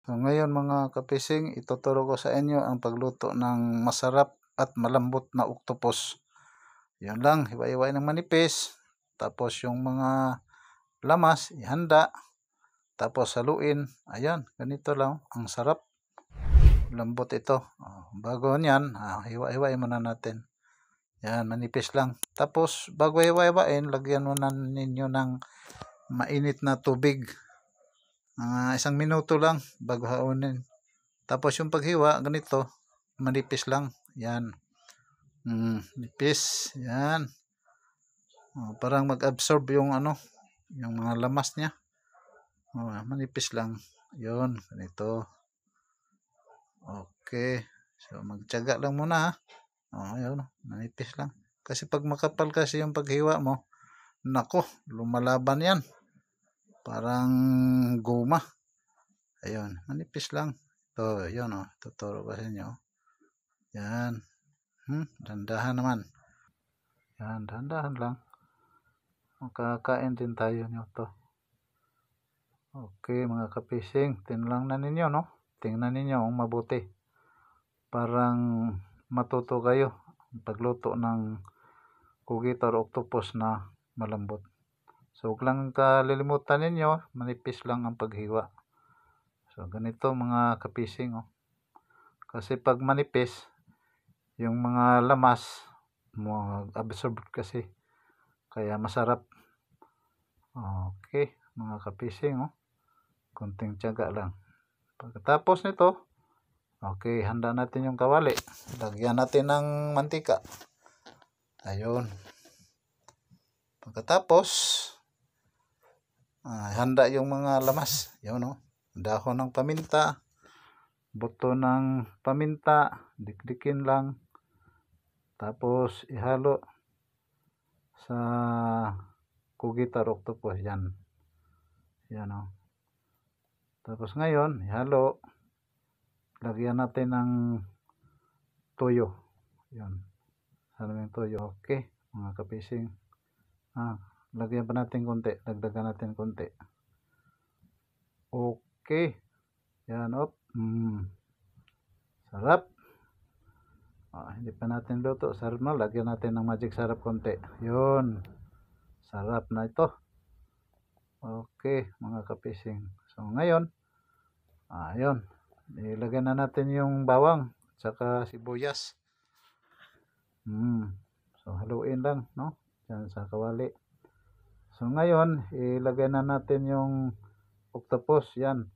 So ngayon mga kapising, ituturo ko sa inyo ang pagluto ng masarap at malambot na octopus. Yan lang, hiwa-hiwain ng manipis. Tapos yung mga lamas, ihanda. Tapos haluin. Ayan, ganito lang. Ang sarap. Lambot ito. Bago niyan, hiwa-hiwain muna natin. Yan, manipis lang. Tapos bago hiwa-hiwain, lagyan muna ninyo ng mainit na tubig. 1 minuto lang bago haunin. Tapos yung paghiwa, ganito, manipis lang. Yan. Nipis. Yan. Parang mag-absorb yung yung mga lamas niya. Manipis lang. Yun, ganito. Okay. So, magtiyaga lang muna ha. Ayun, manipis lang. Kasi pag makapal kasi yung paghiwa mo, nako, lumalaban yan. Parang guma. Ayun, manipis lang. Ito, yun tuturo ko sa inyo. Yan. Dandahan naman. Yan, dandahan lang. Makakain din tayo nyo to. Okay, mga kapising. Tingnan na ninyo, no? Tingnan ninyo mabuti. Parang matuto kayo pagluto ng kugit or octopus na malambot. So, huwag lang kalilimutan ninyo, manipis lang ang paghiwa. So, ganito mga kapising. Kasi pag manipis, yung mga lamas, mag-absorb kasi. Kaya masarap. Okay, mga kapising. Kunting tiyaga lang. Pagkatapos nito, okay, handa natin yung kawali. Lagyan natin ng mantika. Ayun. Pagkatapos, handa yung mga lamas. Yun, dahon ng paminta, buto ng paminta, dikdikin lang. Tapos, ihalo sa kugit or octopus. Yan. Yan, Tapos ngayon, ihalo. Lagyan natin ng toyo. Yan. Ano yung toyo? Okay, mga kapising. Lagyan pa natin konti. Dagdagan natin konti. Okay. Yan, sarap. Hindi pa natin luto. Sarap na. Lagyan natin ng magic sarap konti. Yun. Sarap na ito. Okay, mga kapising. So, ngayon, yun. Ilagay na natin yung bawang. Saka sibuyas. So, haluin lang, no? Yan sa kawali. So, ngayon, ilagay na natin yung octopus. Yan.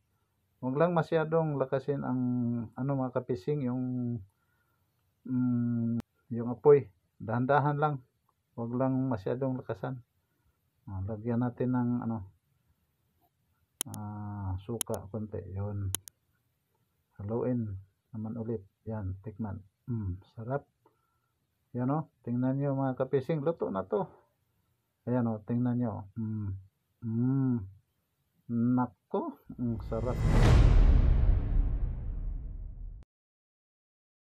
Huwag lang masyadong lakasin ang, mga kapising, yung apoy. Dahan-dahan lang. Huwag lang masyadong lakasan. Lagyan natin ng, suka, konti. Yun. Haluin naman ulit. Yan, tikman. Sarap. Yan, tingnan nyo mga kapising, luto na to. Ayan, tingnan nyo. Nako, sarap.